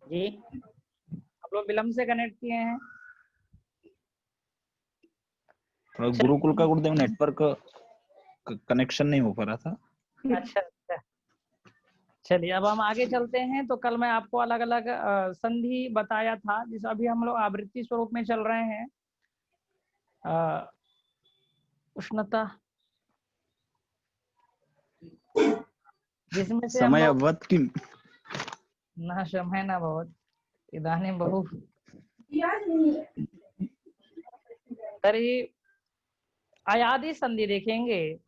जी, आप लोग विलम्ब से कनेक्ट किए हैं। थोड़ा गुरुकुल का गुरुदेव नेटवर्क कनेक्शन नहीं हो पा रहा था। अच्छा अच्छा, चलिए अब हम आगे चलते हैं। तो कल मैं आपको अलग अलग संधि बताया था, जिस अभी हम लोग आवृत्ति स्वरूप में चल रहे हैं। उष्णता, जिसमें से हम समय लोग अवध की न समय न बहुत इदानीं बहु तर्हि अयादि संधि देखेंगे,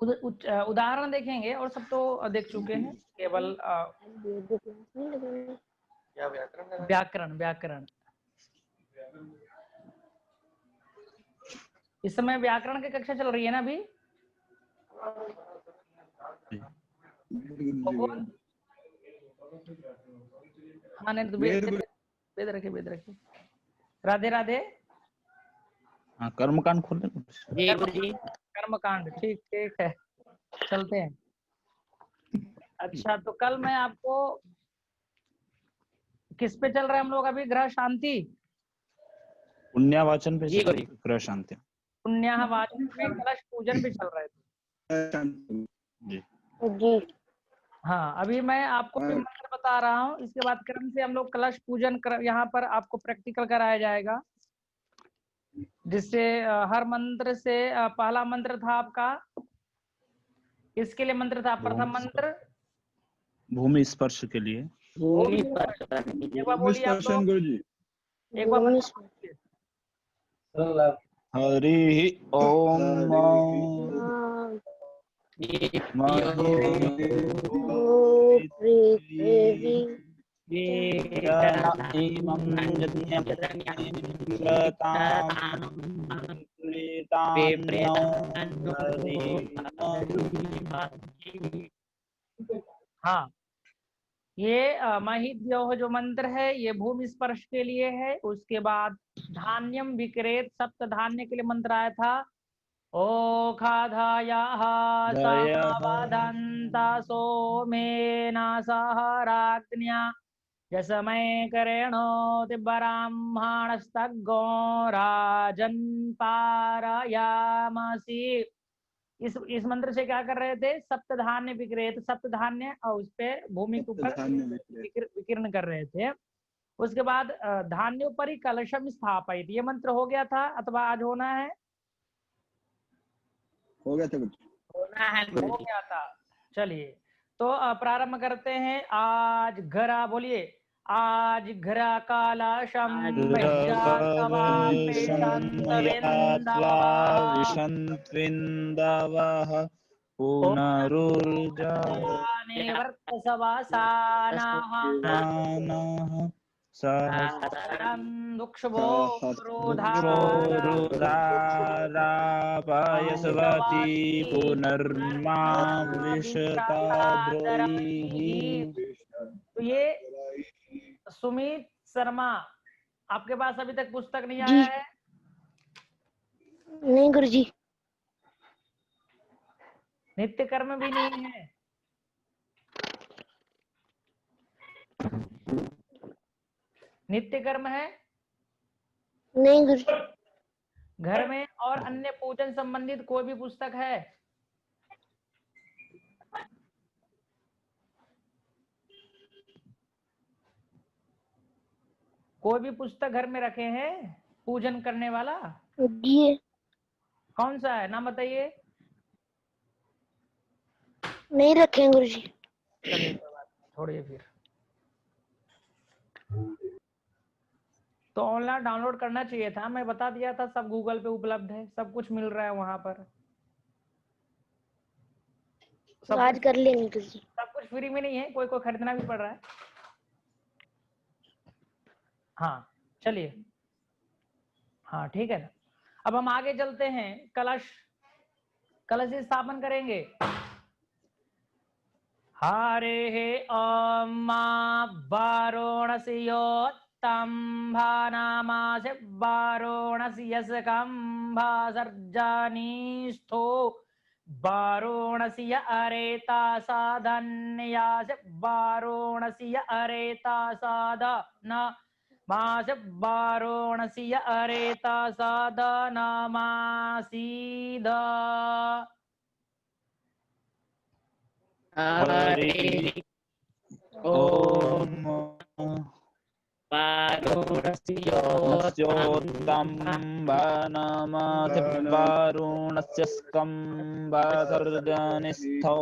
उदाहरण देखेंगे, और सब तो देख चुके हैं। केवल व्याकरण व्याकरण इस समय व्याकरण की कक्षा चल रही है ना अभी। हाँ नहीं तो वेद रखिए, वेद रखिए। राधे राधे। हाँ, कर्मकांड खोल लें। जी गुरुजी। कर्मकांड, ठीक ठीक है, चलते हैं। अच्छा, तो कल मैं आपको किस पे चल रहे हैं हम लोग अभी? ग्रह शांति, पुण्यावाचन पे जी चल रही है, ग्रह शांति। पुण्यावाचन में कलश पूजन पे चल रहे थे। जी जी हाँ, अभी मैं आपको भी मंत्र बता रहा हूँ। इसके बाद क्रम से हम लोग कलश पूजन कर, यहाँ पर आपको प्रैक्टिकल कराया जाएगा, जिससे हर मंत्र से पहला मंत्र था आपका, इसके लिए मंत्र था प्रथम मंत्र भूमि स्पर्श के लिए। भूमि स्पर्श करने के लिए। एक बार बोलिए आप लोग, एक बार भूमि बताइए। हरि ओम पृथ्वी हाँ, ये महिद्योह जो मंत्र है ये भूमि स्पर्श के लिए है। उसके बाद धान्यम विक्रेत सप्त धान्य के लिए मंत्र आया था। ओखाधायाः समावदन्ता सोमेन सह राज्ञा यशमय करेणोति ब्राह्मणस्तगो राजन् पारयामसि। इस मंत्र से क्या कर रहे थे? सप्त धान्य विक्रेत, सप्त धान्य और उस पे भूमि के ऊपर विकीर्ण कर रहे थे। उसके बाद धान्योपरि कलशम स्थापित, ये मंत्र हो गया था अथवा आज होना है? हो गया था कुछ, होना है, हो गया था। चलिए, तो प्रारंभ करते हैं। आज घरा, बोलिए, आज घरा कालशम विषंत्विंदवः पुनरुर्जा सहस्रोरुदारापयस्वती पुनर्मा विशताद्रैः। तो ये सुमित शर्मा, आपके पास अभी तक पुस्तक नहीं जी आया है? नहीं गुरुजी, नित्य कर्म भी नहीं है? नित्य कर्म है नहीं गुरुजी, घर में, और अन्य पूजन संबंधित कोई भी पुस्तक है? कोई भी पुस्तक घर में रखे हैं पूजन करने वाला? जी कौन सा है, नाम बताइए। नहीं रखे हैं गुरुजी। चलिए कोई बात नहीं, छोड़िए फिर। तो ऑनलाइन डाउनलोड करना चाहिए था, मैं बता दिया था, सब गूगल पे उपलब्ध है, सब कुछ मिल रहा है वहां पर। सब आज कुछ, कर लेंगे गुरुजी। सब कुछ फ्री में नहीं है, कोई कोई खरीदना भी पड़ रहा है। हाँ चलिए, हाँ ठीक है ना। अब हम आगे चलते हैं। कलश, कलश स्थापन करेंगे। हरे ओम वारोणस्योत्तम्भानामासि वारोणस्यस्कम्भा सर्जनीस्थो वारोणसी अरेता साधन्यास वारोणसी अरेता साधन मास वारोणसी अरेता साधनमासीद हरि ओम वारुणस्योत्तम भानामासे वारुणस्य स्कम्बासर्जनिस्थो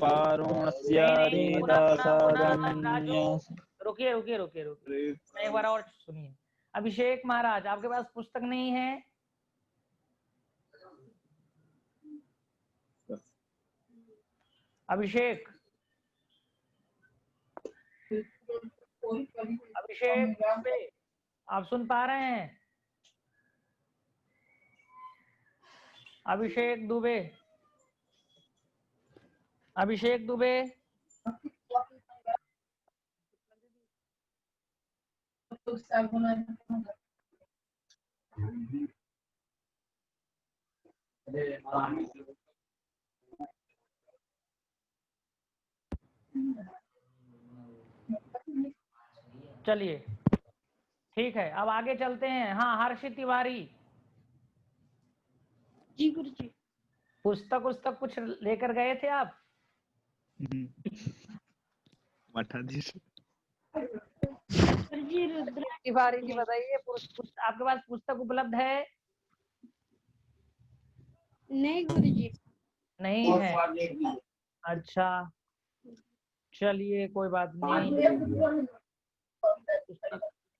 वारुणस्य नहीं नहीं रेदासादन्यस। रुकिए रुकिए रुकिए रुकिए एक बार और सुनिए। अभिषेक महाराज आपके पास पुस्तक नहीं है? अभिषेक अभिषेक दुबे, आप सुन पा रहे हैं? अभिषेक दुबे, अभिषेक दुबे, चलिए ठीक है, अब आगे चलते हैं। हाँ हर्षित तिवारी, जी गुरुजी। पुस्तक कुछ लेकर गए थे आप? मठाधीश गुरुजी रुद्र तिवारी जी बताइए, आपके पास पुस्तक उपलब्ध है? नहीं गुरुजी। नहीं है, अच्छा चलिए कोई बात नहीं।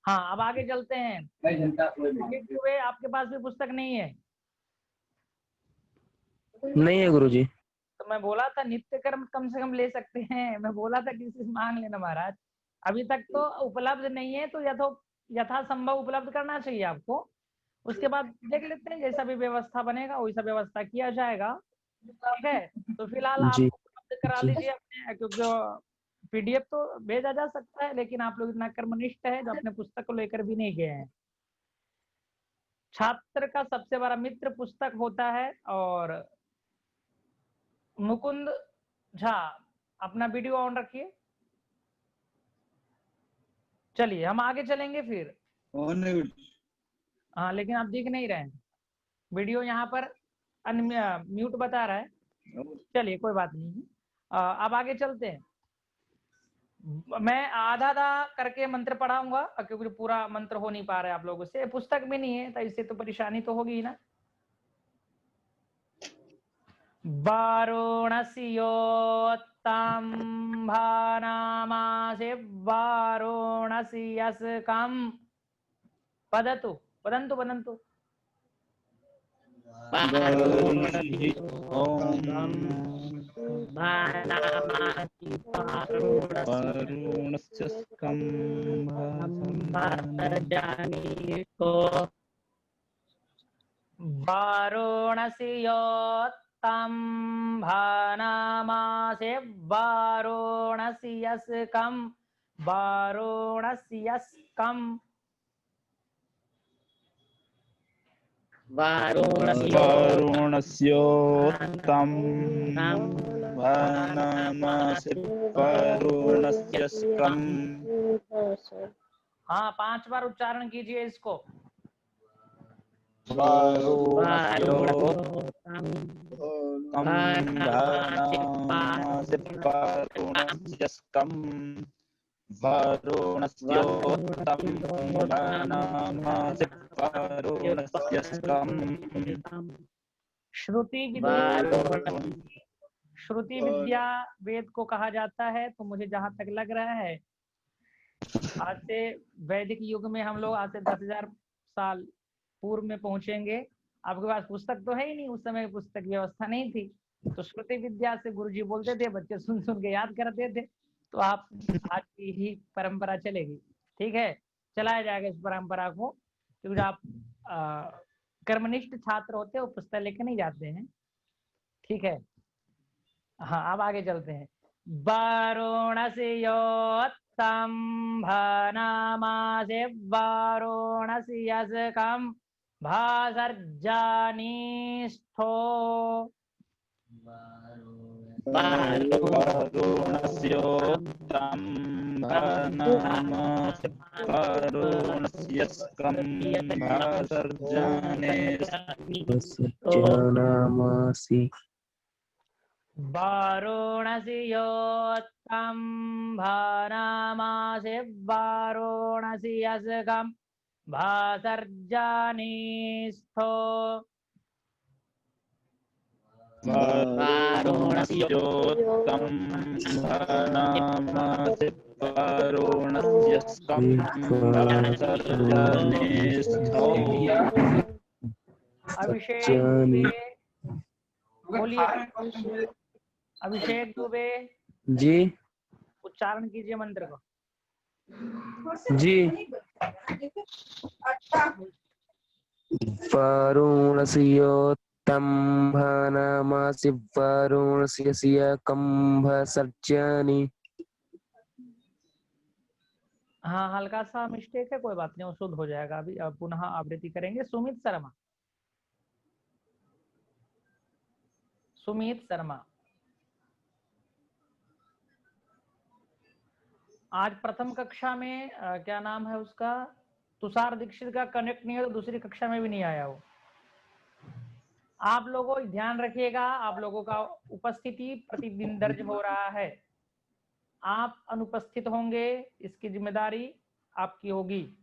हाँ अब आगे चलते हैं। आपके पास भी पुस्तक नहीं है? नहीं है गुरुजी। तो मैं बोला था नित्य कर्म कम से कम ले सकते हैं, मैं बोला था किसी से मांग लेना महाराज। अभी तक तो उपलब्ध नहीं है, तो यथासंभव उपलब्ध करना चाहिए आपको। उसके बाद देख लेते हैं, जैसा भी व्यवस्था बनेगा वैसा व्यवस्था किया जाएगा, ठीक है? तो फिलहाल आप जी उपलब्ध करा लीजिए अपने, क्योंकि पीडीएफ तो भेजा जा सकता है, लेकिन आप लोग इतना कर्मनिष्ठ है जो अपने पुस्तक को लेकर भी नहीं गए हैं। छात्र का सबसे बड़ा मित्र पुस्तक होता है। और मुकुंद झा अपना वीडियो ऑन रखिए। चलिए हम आगे चलेंगे फिर। हाँ लेकिन आप दिख नहीं रहे हैं, वीडियो यहाँ पर म्यूट बता रहा है। चलिए कोई बात नहीं, अब आगे चलते हैं। मैं आधा आधा करके मंत्र पढ़ाऊंगा, क्योंकि पूरा मंत्र हो नहीं पा रहा है आप लोगों से, पुस्तक भी नहीं है, तो इससे तो परेशानी तो होगी ना। वारोणस्योत्तम भानामासे वारोणस्यस्कं वदतु वदन्तु वदन्तु। वारुणस्य स्कम्भासर्जनिस्थो वारोणस्योत्तम भानामासे वारोणस्यस्कं वारोणस्यस्कं वारुणस्योत्तम भानामासे वारुणस्यस्कं। हाँ 5 बार उच्चारण कीजिए इसको। वारुणस्योत्तम भानामासे वारुणस्यस्कं वारुणस्योत्तम भानामासे वारुणस्यस्कं। श्रुति विद्या वेद को कहा जाता है। तो मुझे जहां तक लग रहा है, आज से वैदिक युग में हम लोग आज से 10,000 साल पूर्व में पहुंचेंगे। आपके पास पुस्तक तो है ही नहीं, उस समय पुस्तक व्यवस्था नहीं थी, तो श्रुति विद्या से गुरुजी बोलते थे, बच्चे सुन सुन के याद करते थे। तो आप आज की ही परंपरा चलेगी, ठीक है, चलाया जाएगा इस परंपरा को। क्योंकि आप कर्मनिष्ठ छात्र होते हो, पुस्तक लेके नहीं जाते हैं, ठीक है। हाँ अब आगे चलते हैं। वारुणस्योत्तम भानामासे वारुणस्यस्कं भासर्जनिस्थो वारुणस्योत्तम्भनामासि वारुणस्यस्कम्भसर्जाने सज्जनामासि वारुणसि योत्तम्भनामासि वारुणसि यसकं भासर्जनीस्थो वारुणस्योत्तम्भनामासि वारुणस्यस्कम्भसर्जाने स्थो अभिषेक सज्जानि दुबे बोलिए। अभिषेक दुबे जी उच्चारण कीजिए मंत्र को। जी वारुणस्योत्तम्भनामासि वारुणस्य कंभसर्जानि। हाँ, हल्का सा मिस्टेक है, कोई बात नहीं, वो शुद्ध हो जाएगा। अभी पुनः आवृत्ति करेंगे। सुमित शर्मा, सुमित शर्मा आज प्रथम कक्षा में क्या नाम है उसका, तुषार दीक्षित का कनेक्ट नहीं है तो दूसरी कक्षा में भी नहीं आया वो। आप लोगों ध्यान रखिएगा, आप लोगों का उपस्थिति प्रतिदिन दर्ज हो रहा है। आप अनुपस्थित होंगे, इसकी जिम्मेदारी आपकी होगी।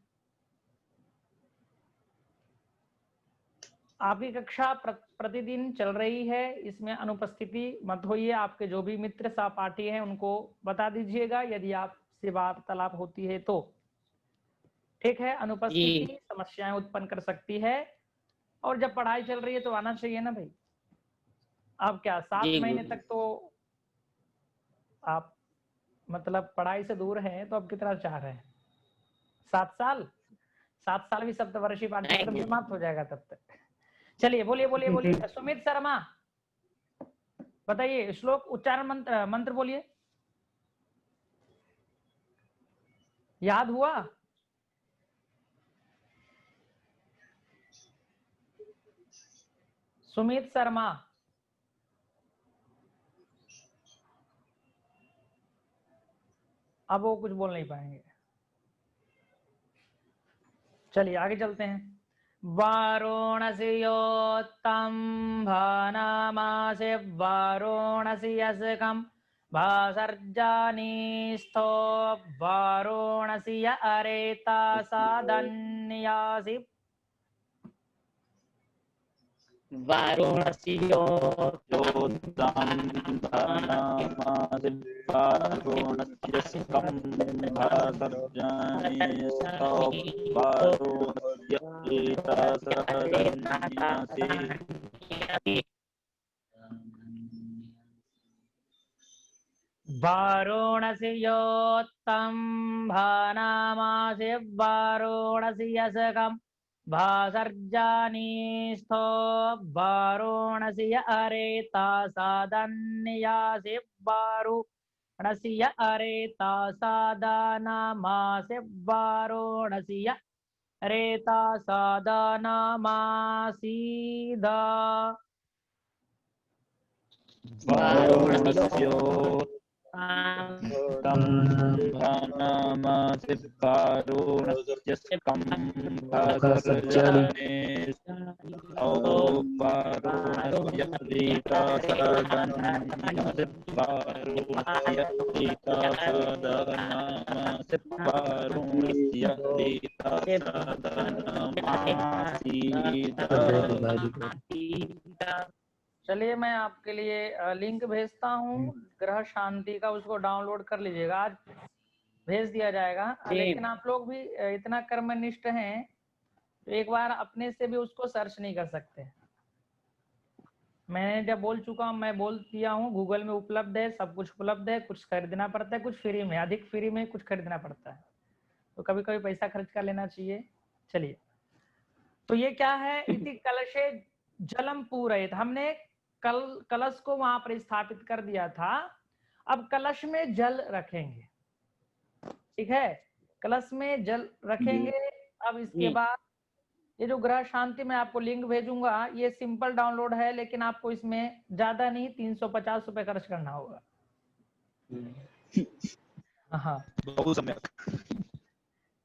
आपकी कक्षा प्रतिदिन चल रही है, इसमें अनुपस्थिति मत होइए। आपके जो भी मित्र सहपाठी हैं उनको बता दीजिएगा यदि आपसे वार्तालाप होती है तो। ठीक है, अनुपस्थिति समस्याएं उत्पन्न कर सकती है, और जब पढ़ाई चल रही है तो आना चाहिए ना भाई। अब क्या 7 महीने तक तो आप मतलब पढ़ाई से दूर हैं, तो अब कितना चाह रहे हैं? 7 साल, 7 साल भी सप्तवर्षीय पाठ्यक्रम समाप्त हो जाएगा तब तक। चलिए बोलिए बोलिए बोलिए। सुमित शर्मा बताइए, श्लोक उच्चारण मंत्र बोलिए। याद हुआ? सुमित शर्मा, अब वो कुछ बोल नहीं पाएंगे। चलिए आगे चलते हैं। वारुणसि योत्तम्भनामासि वारुणसि यसकं भासर्जनीस्थो वारुणसि य अरेता साधन्यासि वारुणस्योत्तम्भनामासि वारुणस्यस्कम्भसर्जाने स्थो वारुणस्य एतासादन्यासि वारुणसि योत्तम्भनामासि वारुणसि यसकं भासर्जनीस्थो वारुणसि य अरेता साधन्यासि वारुणसि य अरेता साधनामासि वारुणसि य अरेता साधनामासीद वारुणस्योत्तम्भनामासि वारुणस्यस्कम्भसर्जाने स्थो वारुणस्य एतासादन्यासि वारुणस्य एतासादनामासि वारुणस्य एतासादनामासीद। चलिए मैं आपके लिए लिंक भेजता हूँ ग्रह शांति का, उसको डाउनलोड कर लीजिएगा। आज भेज दिया जाएगा, लेकिन आप लोग भी इतना कर्मनिष्ठ हैं तो एक बार अपने से भी उसको सर्च नहीं कर सकते। मैंने जब बोल चुका हूँ, मैं बोल दिया हूँ, गूगल में उपलब्ध है, सब कुछ उपलब्ध है। कुछ खरीदना पड़ता है, कुछ फ्री में, अधिक फ्री में कुछ खरीदना पड़ता है, तो कभी कभी पैसा खर्च कर लेना चाहिए। चलिए, तो ये क्या है? इति कलशे जलम पूरयित। हमने कलश को वहां पर स्थापित कर दिया था, अब कलश में जल रखेंगे। ठीक है, कलश में जल रखेंगे। अब इसके बाद ये जो ग्रह शांति मैं आपको लिंक भेजूंगा, ये सिंपल डाउनलोड है, लेकिन आपको इसमें ज्यादा नहीं 350 रुपए खर्च करना होगा। हाँ, बहु सम्यक।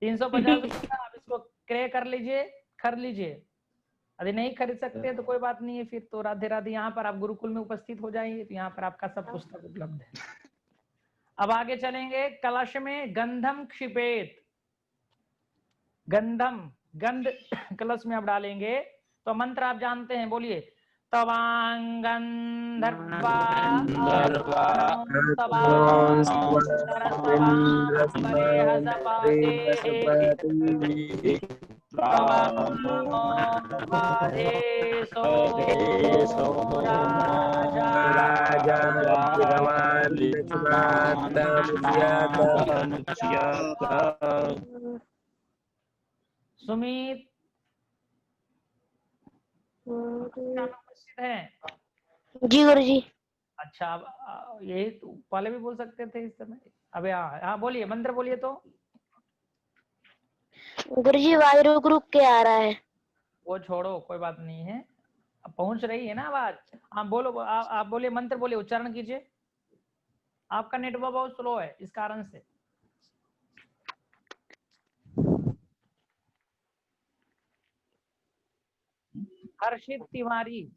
350 रुपए का आप इसको क्रय कर लीजिए, खरीद लीजिए। यदि नहीं खरीद सकते तो कोई बात नहीं है, फिर तो राधे राधे। यहाँ पर आप गुरुकुल में उपस्थित हो जाएंगे तो यहाँ पर आपका सब पुस्तक उपलब्ध है। अब आगे चलेंगे। कलश में गंधम क्षिपेत, गंधम, गंध कलश में आप डालेंगे तो मंत्र आप जानते हैं, बोलिए। तवांगंधर्वा सुमित उपस्थित हैं? जी गुरुजी। अच्छा, अब यही तो पहले भी बोल सकते थे इस समय। अब हाँ बोलिए, मंत्र बोलिए तो। गुरुजी वायु रुक रुक के आ रहा है। वो छोड़ो, कोई बात नहीं है, अब पहुंच रही है ना आवाज। हाँ बोलो, आप बोलिए, मंत्र बोलिए, उच्चारण कीजिए। आपका नेटवर्क बहुत स्लो है इस कारण से। हर्षित तिवारी,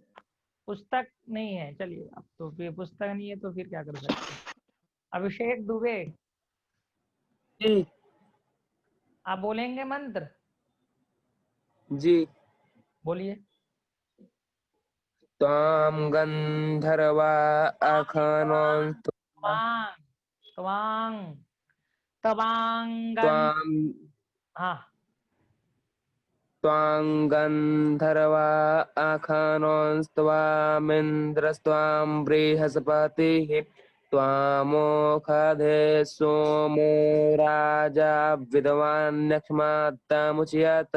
पुस्तक नहीं है, चलिए अब तो फिर पुस्तक नहीं है तो फिर क्या कर सकते हैं। अभिषेक दुबे, जी आप बोलेंगे मंत्र? जी। बोलिए। त्वां गंधर्वा अखनों तवांग, तवांग, तवांगन, त्वां हाँ, त्वां गंधर्वा अखनोस्त्वामिन्द्रस्त्वां बृहस्पतिः त्वामोखधे सोमो राजा विद्वान्यक्ष्मात्तमुच्यत।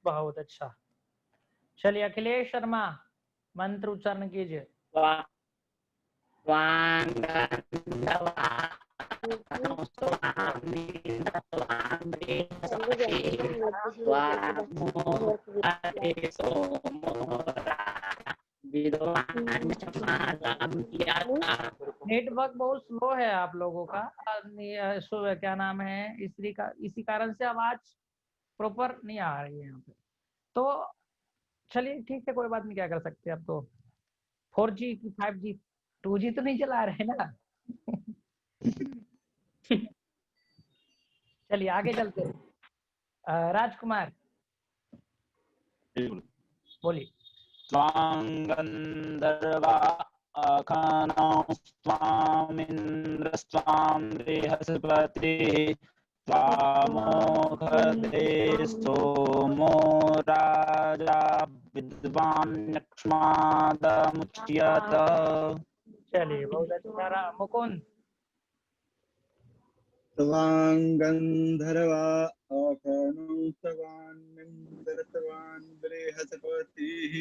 बहुत अच्छा। चलिए अखिलेश शर्मा, मंत्र उच्चारण कीजिए। नेटवर्क बहुत स्लो है आप लोगों का। क्या नाम है, इसी कारण से आवाज प्रॉपर नहीं आ रही है यहाँ पे। तो चलिए ठीक है, कोई बात नहीं, क्या कर सकते हैं अब तो। 4G की 5G 2G तो नहीं चला रहे ना। चलिए आगे चलते हैं। राजकुमार बोलिए। स्वांगंधर्वा अखनौस्त्वामिन्द्रस्त्वां बृहस्पतिः त्वामोघधे सोमो राजा विद्वान्यक्ष्मादमुच्यत। चलिए बहुत अच्छा। मुकुंद। तवांगंधर्वा अखनौस्त्वामिन्द्रस्त्वां बृहस्पतिः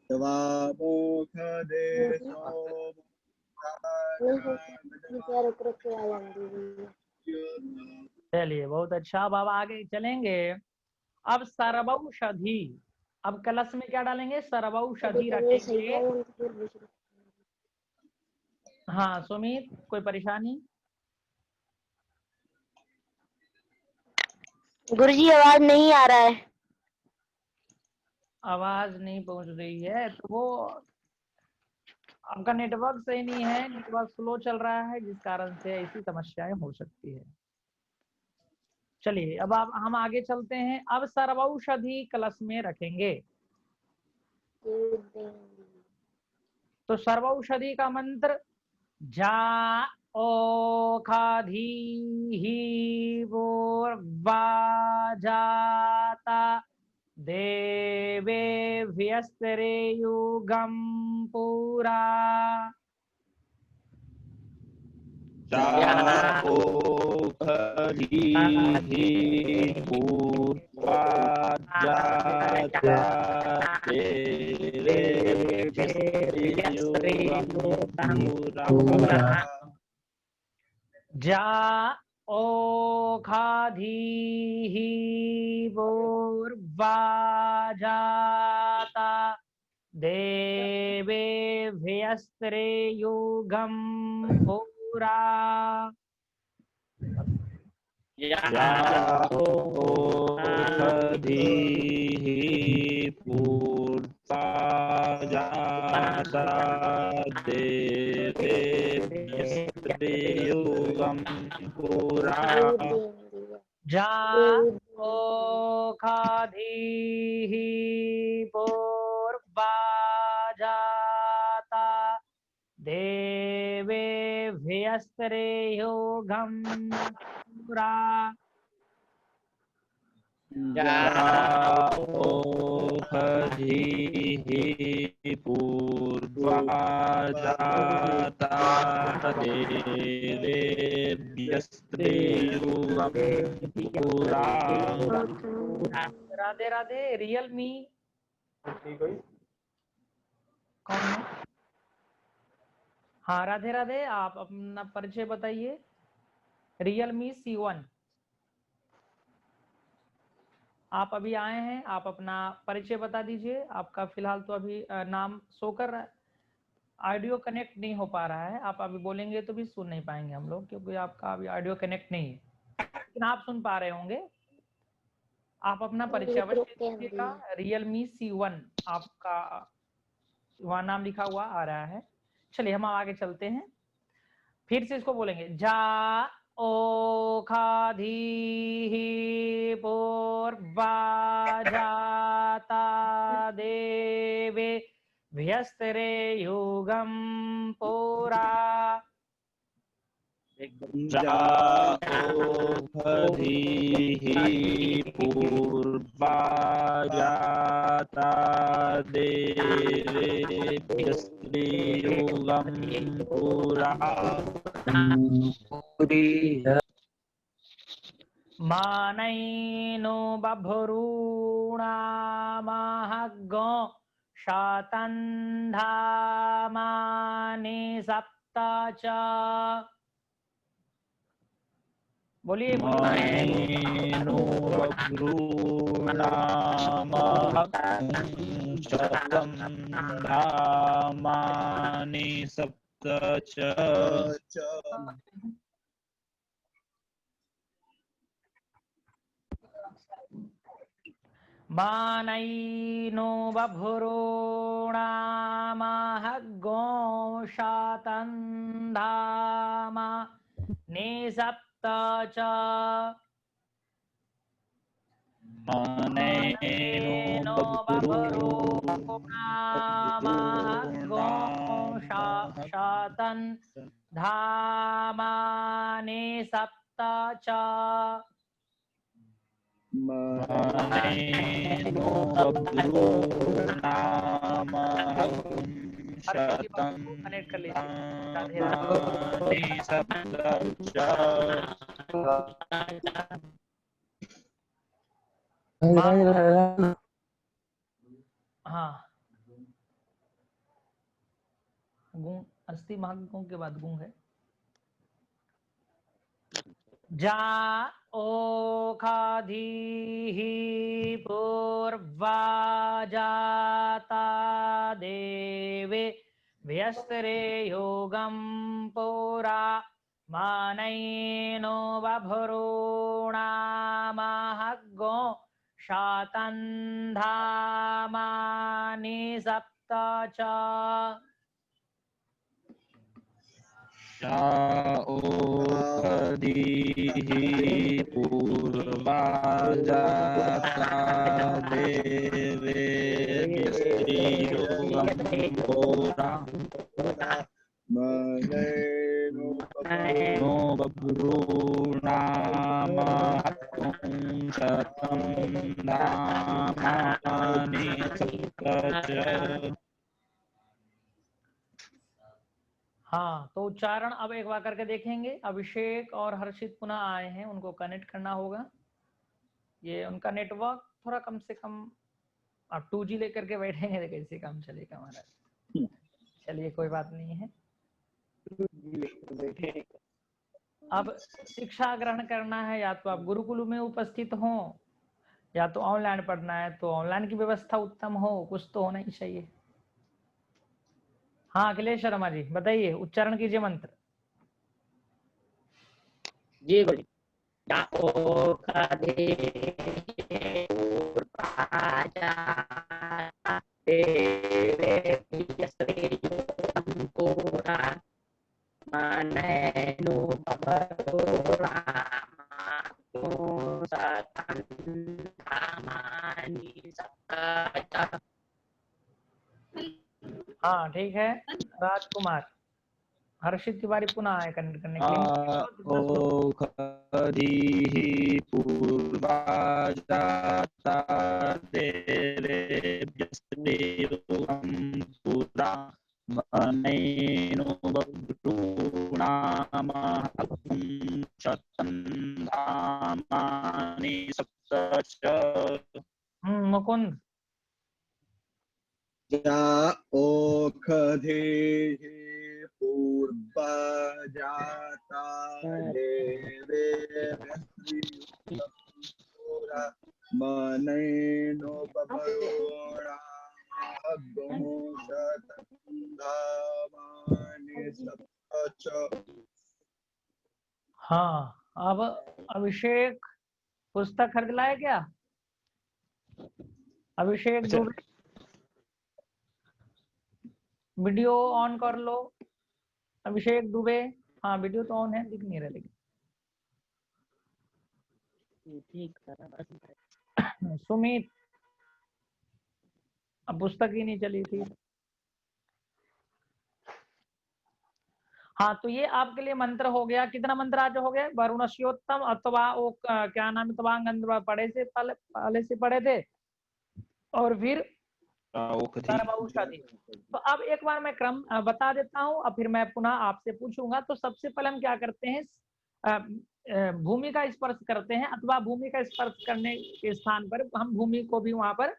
तवामोखधे सोम चलिए बहुत अच्छा। अब आगे चलेंगे। अब सर्वौषधि, अब कलश में क्या डालेंगे? सर्वौषधि रखेंगे। हाँ सुमित, कोई परेशानी? गुरुजी आवाज नहीं आ रहा है। आवाज नहीं पहुंच रही है तो वो आपका नेटवर्क सही नहीं है, नेटवर्क स्लो चल रहा है, जिस कारण से ऐसी समस्याएं हो सकती है। चलिए अब हम आगे चलते हैं। अब सर्वौषधि कलश में रखेंगे तो सर्वौषधि का मंत्र जा ओखाधी जाता देवेभ्यस्तरेयुगं पुरा। ओखधीः पूर्वा जाता देवेभ्यस्तरेयुगं पुरा। जा ओखाधीः पूर्वाजाता देवेभ्यस्त्रे युगं पुरा याओषधीः पूर्वा जाता देवेभ्यस्त्रियुगं पुरा ओखाधीः पूर्वाजाता देवेभ्यस्त्रे युगं पुरा याओषधीः पूर्वा जाता देवेभ्यस्त्रियुगं पुरा राधे राधे। रियल मी कौन है? हाँ राधे राधे, आप अपना परिचय बताइए। रियलमी C1 आप अभी आए हैं, आप अपना परिचय बता दीजिए। आपका फिलहाल तो अभी नाम शो कर रहा है, ऑडियो कनेक्ट नहीं हो पा रहा है। आप अभी बोलेंगे तो भी सुन नहीं पाएंगे हम लोग, क्योंकि आपका अभी ऑडियो कनेक्ट नहीं है, लेकिन आप सुन पा रहे होंगे। आप अपना परिचय अवश्य दीजिएगा। रियलमी C1 आपका वहाँ नाम लिखा हुआ आ रहा है। चलिए हम आगे चलते हैं, फिर से इसको बोलेंगे। जा ओखाधीः पूर्वा जाता देवे भ्यस्त्रे युगं पुरा जाओषधीः पूर्वा जाता देवेभ्यस्त्रियुगं पुरा मानैनो बभ्रूणामहग्गो शातन्धामानि सप्त च। बोलिए मानेनो बभ्रूणामहं शतं धामानि सप्त च। मानैनो बभ्रूणामहग्गो शातन्धामानि सप्त च। मानेनो बभ्रूणामहग्गो शातन्धामानि सप्त च। मानेनो बभ्रूणामहं शतं धामानि सप्त च। हाँ गुण अस्ति महागुण के बाद गुण है। जा ओखाधीः पूर्वा जाता देवे भ्यस्त्रे युगं पुरा मानैनो बभ्रूणामहग्गो शातन्धामानि सप्त च। ओखाधीः पूर्वा जाता देवेभ्यस्त्रियुगं पुरा मानेनो नो बभ्रूणामहं शतं धामानि सप्त च। हाँ तो उच्चारण अब एक बार करके देखेंगे। अभिषेक और हर्षित पुनः आए हैं, उनको कनेक्ट करना होगा। ये उनका नेटवर्क थोड़ा कम से कम, अब 2G लेकर के बैठेंगे तो कैसे काम चलेगा हमारा। चलिए कोई बात नहीं है। अब शिक्षा ग्रहण करना है, या तो आप गुरुकुल में उपस्थित हो, या तो ऑनलाइन पढ़ना है तो ऑनलाइन की व्यवस्था उत्तम हो, कुछ तो होना ही चाहिए। हाँ अखिलेश शर्मा जी बताइए, उच्चारण कीजिए मंत्र। जी गुरुजी। जाओ कधे तेरे पियसरे योगंपुरा मानैनु बभरो सप्त। हाँ ठीक है राजकुमार। हर्षित तिवारी पुनः आए कनेक्ट करने के लिए। ओखधीहि पूर्वा जाता देवेभ्यस्तेयोगं पुरा मनैनो बभ्रूणामहं शतन्धामानि सप्त। मुकुंद। या ओखधेः पूर्वा जाता देवेभ्यस्त्रियोगं मनैनो बभरूणामहं शतन्धामानि सप्त। हाँ अब अभिषेक पुस्तक खरीद लाए क्या? अभिषेक दुबे वीडियो ऑन कर लो। अभिषेक दुबे, हाँ वीडियो तो ऑन है, दिख नहीं रहा लेकिन। सुमित, अब पुस्तक ही नहीं चली थी। हाँ तो ये आपके लिए मंत्र हो गया। कितना मंत्र आज हो गया? वरुणस्योत्तम अथवा वो क्या नाम है, तवांग पढ़े से पहले से पढ़े थे, और फिर औषधि। तो अब एक बार मैं क्रम बता देता हूँ और फिर मैं पुनः आपसे पूछूंगा। तो सबसे पहले हम क्या करते हैं, भूमि का स्पर्श करते हैं, अथवा भूमि का स्पर्श करने के स्थान पर हम भूमि को भी वहां पर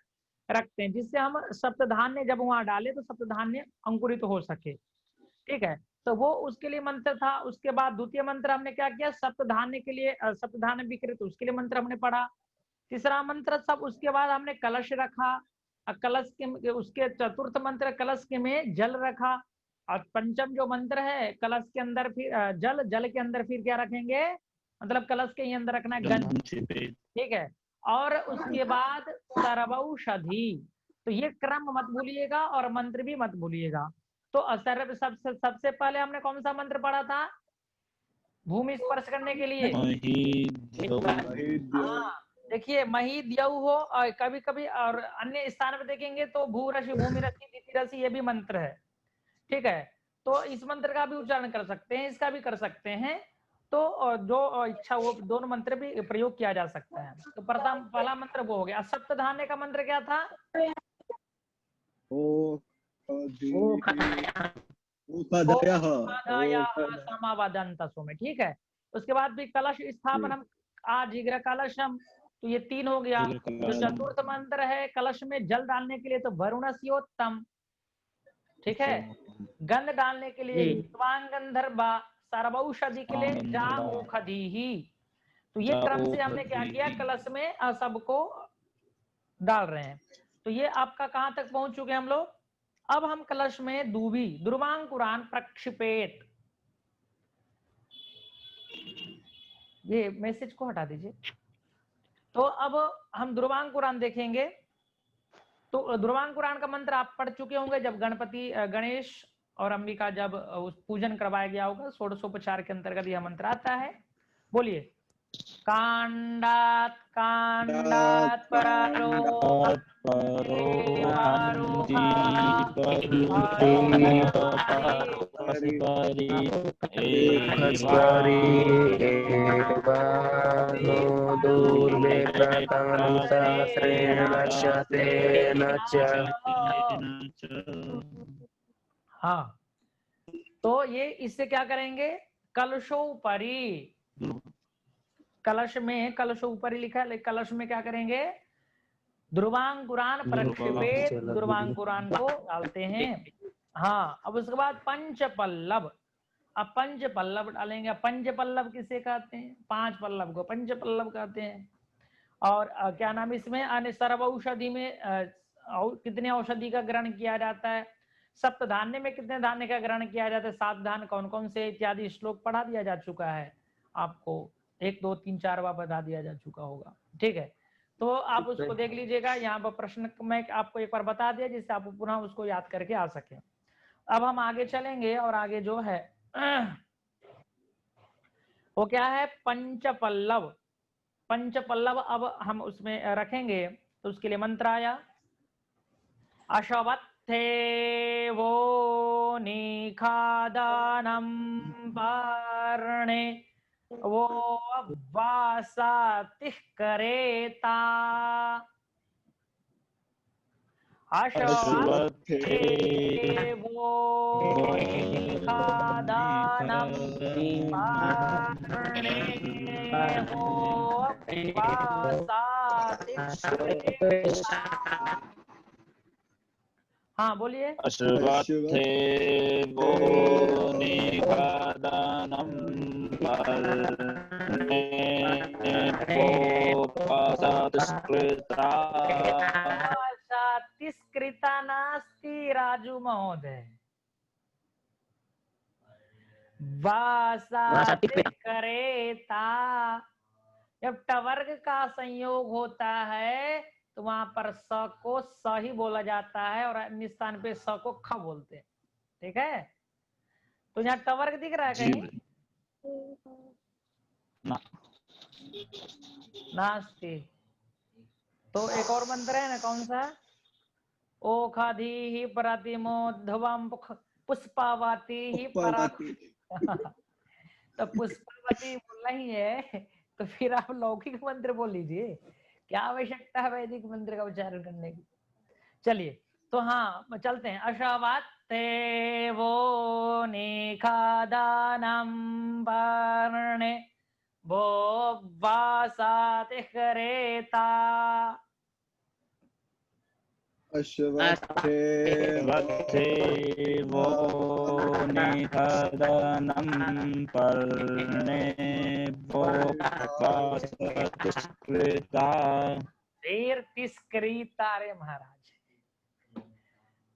रखते हैं, जिससे हम सप्तधान्य जब वहां डाले तो सप्तधान्य अंकुरित हो सके। ठीक है, तो वो उसके लिए मंत्र था। उसके बाद द्वितीय मंत्र हमने क्या किया, सप्तधान्य के लिए, सप्तधान्य विकृत, उसके लिए मंत्र हमने पढ़ा। तीसरा मंत्र सब, उसके बाद हमने कलश रखा, कलश के उसके चतुर्थ मंत्र कलश के में जल रखा, और पंचम जो मंत्र है कलश के अंदर फिर जल, जल के अंदर फिर क्या रखेंगे, मतलब कलश के ही अंदर रखना है गंध। ठीक है, और उसके बाद सर्वौषधि। तो ये क्रम मत भूलिएगा और मंत्र भी मत भूलिएगा। तो सबसे पहले हमने कौन सा मंत्र पढ़ा था भूमि स्पर्श करने के लिए? देखिए महीद्यऊ हो, और कभी कभी और अन्य स्थान पे देखेंगे तो भू रसी, भूमि रसी, दिति रसी, ये भी मंत्र है। ठीक है, तो इस मंत्र का भी उच्चारण कर सकते हैं, इसका भी कर सकते हैं। तो जो इच्छा वो दोनों मंत्र भी प्रयोग किया जा सकता है। तो प्रथम पहला मंत्र वो हो गया। सप्तधान्य का मंत्र क्या था? में। ठीक है, उसके बाद भी कलश स्थापन हम आजिग्र कलशम, तो ये 3 हो गया। जो चतुर्थ मंत्र है कलश में जल डालने के लिए तो वरुणस्योत्तम। ठीक है, गंध डालने के लिए गंधर्वा, सर्वौषधि के लिए जाओखधीहि। तो ये क्रम से हमने क्या किया, कलश में सबको डाल रहे हैं। तो ये आपका कहां तक पहुंच चुके हम लोग? अब हम कलश में दूबी दुर्वांकुरान प्रक्षिपेत, ये मैसेज को हटा दीजिए। तो अब हम दुर्वांकुरान देखेंगे। तो दुर्वांकुरान का मंत्र आप पढ़ चुके होंगे जब गणपति, गणेश और अंबिका जब उस पूजन करवाया गया होगा, षोडशोपचार के अंतर्गत यह मंत्र आता है। बोलिए, कांडात कांडात परारोह हाँ, तो ये इससे क्या करेंगे, कलशोपरि, कलश में कलशोपरि लिखा है, कलश में क्या करेंगे, ध्रुवांकुरान प्रक्षेपेत, ध्रुवांकुरान को डालते हैं। हाँ, अब उसके बाद पंचपल्लव, अब पंच पल्लव डालेंगे। पंच पल्लव किसे कहते हैं? 5 पल्लव को पंच पल्लव कहते हैं। और क्या नाम इसमें अन्य सर्व औषधि में कितने औषधि का ग्रहण किया जाता है? सप्त धान्य में कितने धान्य का ग्रहण किया जाता है? 7 धान्य कौन कौन से इत्यादि श्लोक पढ़ा दिया जा चुका है आपको, 1 2 3 4 बार बता दिया जा चुका होगा। ठीक है, तो आप उसको देख लीजिएगा। यहाँ पर प्रश्न मैं आपको एक बार बता दिया जिससे आप पुनः उसको याद करके आ सके। अब हम आगे चलेंगे और आगे जो है वो क्या है? पंच पल्लव। पंच पल्लव अब हम उसमें रखेंगे, तो उसके लिए मंत्र आया अश्वत्थे वो निखादानम पर्णे वो वासातिः करेता। अश्वत्थे वो निखादानम पर्णे वो वासातिः करेता। हाँ बोलिए। अश्वत्थे वो निखादानम पर्णे वो वासातिष्कृता। वासातिष्कृता नास्ति राजू महोदय, वासातिष्करेता। जब टवर्ग का संयोग होता है तो वहां पर स को स ही बोला जाता है और अन्य स्थान पे स को ख बोलते हैं। ठीक है, तो यहाँ टवर्ग दिख रहा है कहीं? ना। नास्ति। तो एक और मंत्र है ना, कौन सा? ओखाधी ही प्रतिमोध्वम पुष्पावती ही परा। तो पुष्पावती बोलना ही है तो फिर आप लौकिक मंत्र बोल लीजिए, क्या आवश्यकता है वैदिक मंत्र का उच्चारण करने की। चलिए, तो हाँ चलते हैं। अश्वत्थे वो निखादानम पर्णे वो वासातिः करेता। अश्वत्थे वो निखादानम पर्णे वो वासातिष्कृता। फिर तिष्कृता। रे महाराज,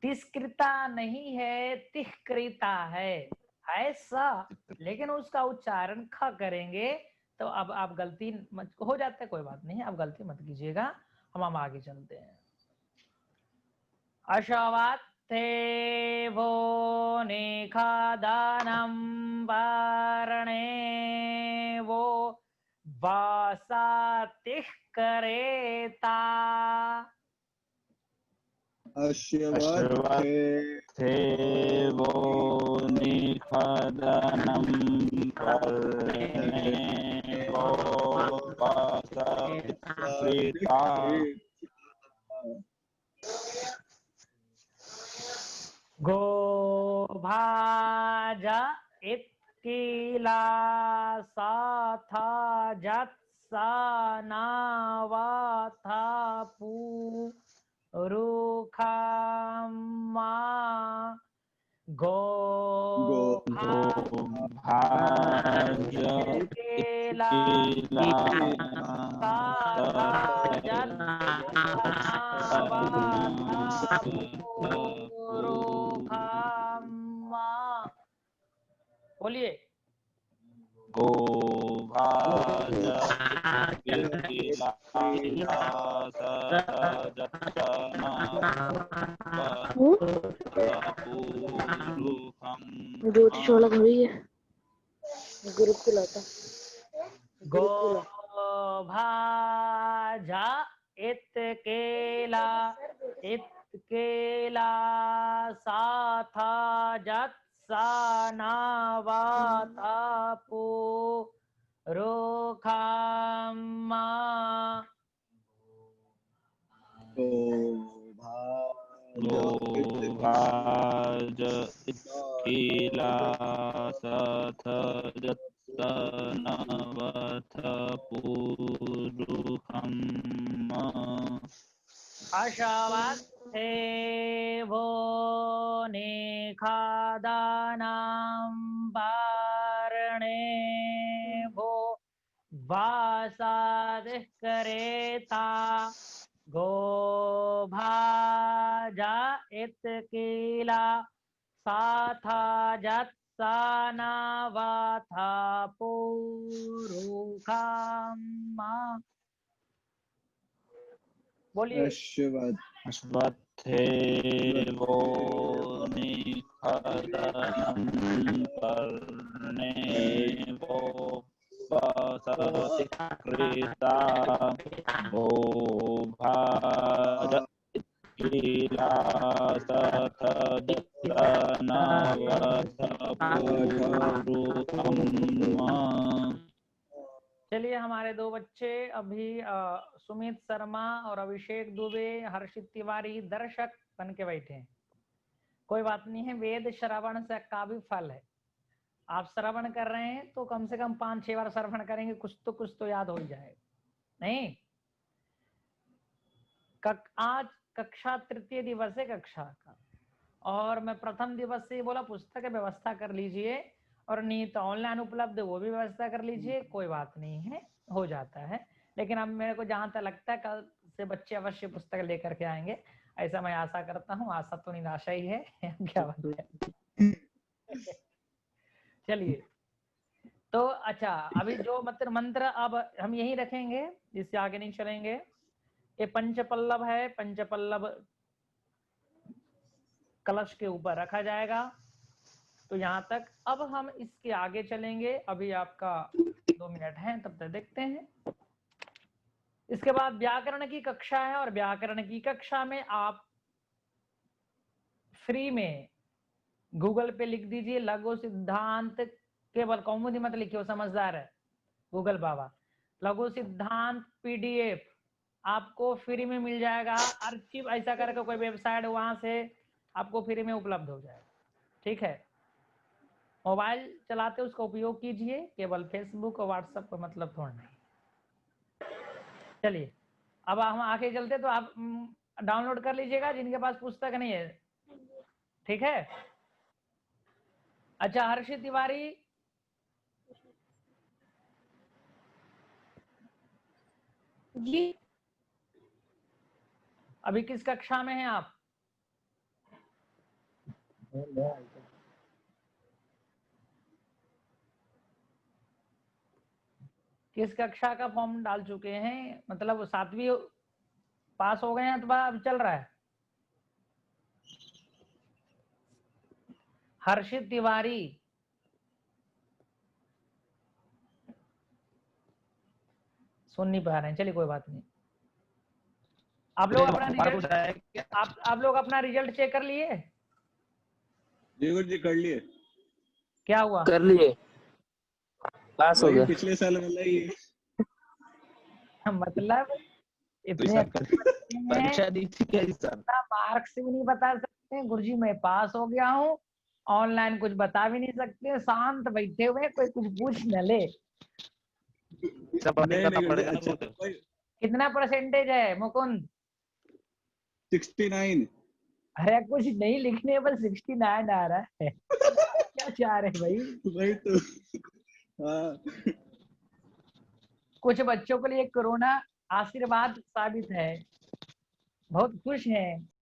तिष्कृता नहीं है, तिष्कृता है ऐसा, लेकिन उसका उच्चारण ख करेंगे तो अब आप गलती मत हो जाता है, कोई बात नहीं, आप गलती मत कीजिएगा। हम आगे चलते हैं। अश्वत्थे वो निखादानम पर्णे वो वासातिः करेता। अश्वत्थे वो निखादानम पर्णे वो वासातिष्कृता। गोभाज इत्किला साथा जत्सनावाथा पुरुखामा। गोभाज इत्किला साथा जत्सनावाथा पुरुखामा। बोलिए। गोभाज ज्योतिष वाला थोड़ी है, गुरुकुल आता। गोभाज इत्केला साथा जत्सनावाथा पुरुखामा। गोभाज इत्किला साथा जत्सनावाथा पुरुखामा। अश्वत्थे वो निखादानम वासादिह करेता गोभाजा इत्कीला साथा जत्साना वाथा पुरुखामा। बोलिए। अश्वत्थेवो निखदनं पर्णेवो पसत्कृता गोभाज इत्कीला सथजत्तनावथपूरुखम्मा। चलिए, हमारे दो बच्चे अभी सुमित शर्मा और अभिषेक दुबे, हर्षित तिवारी दर्शक बन के बैठे हैं। कोई बात नहीं है, वेद श्रवण से का भी फल है। आप श्रवण कर रहे हैं तो कम से कम 5-6 बार श्रवण करेंगे, कुछ तो याद हो जाएगा। नहीं, आज कक्षा तृतीय दिवस है कक्षा का, और मैं प्रथम दिवस से बोला पुस्तक व्यवस्था कर लीजिए, और नहीं तो ऑनलाइन उपलब्ध वो भी व्यवस्था कर लीजिए, कोई बात नहीं है, हो जाता है। लेकिन अब मेरे को जहां तक लगता है कल से बच्चे अवश्य पुस्तक लेकर के आएंगे, ऐसा मैं आशा करता हूँ। आशा तो निराशा ही है क्या बात है। चलिए, तो अच्छा, अभी जो मंत्र अब हम यही रखेंगे, इससे आगे नहीं चलेंगे। ये पंचपल्लव है, पंचपल्लव कलश के ऊपर रखा जाएगा। तो यहाँ तक। अब हम इसके आगे चलेंगे, अभी आपका 2 मिनट है, तब तक देखते हैं। इसके बाद व्याकरण की कक्षा है, और व्याकरण की कक्षा में आप फ्री में गूगल पे लिख दीजिए लघु सिद्धांत, केवल कौमुदी मत लिखिए, समझदार है गूगल बाबा। लघु सिद्धांत PDF आपको फ्री में मिल जाएगा। आर्चिव ऐसा करके कोई वेबसाइट, वहां से आपको फ्री में उपलब्ध हो जाएगा। ठीक है, मोबाइल चलाते उसका उपयोग कीजिए, केवल फेसबुक और व्हाट्सएप का मतलब थोड़ा नहीं। चलिए, अब हम आगे चलते, तो आप डाउनलोड कर लीजिएगा जिनके पास पुस्तक नहीं है। ठीक है। अच्छा, हर्षित तिवारी, जी अभी किस कक्षा में हैं आप? किस कक्षा का फॉर्म डाल चुके हैं? मतलब 7वीं पास हो गए हैं अथवा अब चल रहा है? हर्षित तिवारी, सुन नहीं पा रहे हैं। चलिए, कोई बात नहीं। आप लोग अपना रिजल्ट, आप लोग अपना रिजल्ट चेक कर लिए? जी गुरु जी, कर लिए। क्या हुआ? कर लिए, पास हो गया। पिछले साल वाला ही है। मतलब इतने परीक्षा दी थी क्या इस साल? मार्क्स भी नहीं बता सकते गुरुजी, मैं पास हो गया हूँ, ऑनलाइन कुछ बता भी नहीं सकते, शांत बैठे हुए, कोई कुछ पूछ न ले। अच्छा, कितना परसेंटेज है मुकुंद? 69। अरे कुछ नहीं लिखने पर 69 आ रहा है। क्या चाह रहे भाई? वही तो। हाँ। कुछ बच्चों के लिए कोरोना आशीर्वाद साबित है, बहुत खुश हैं।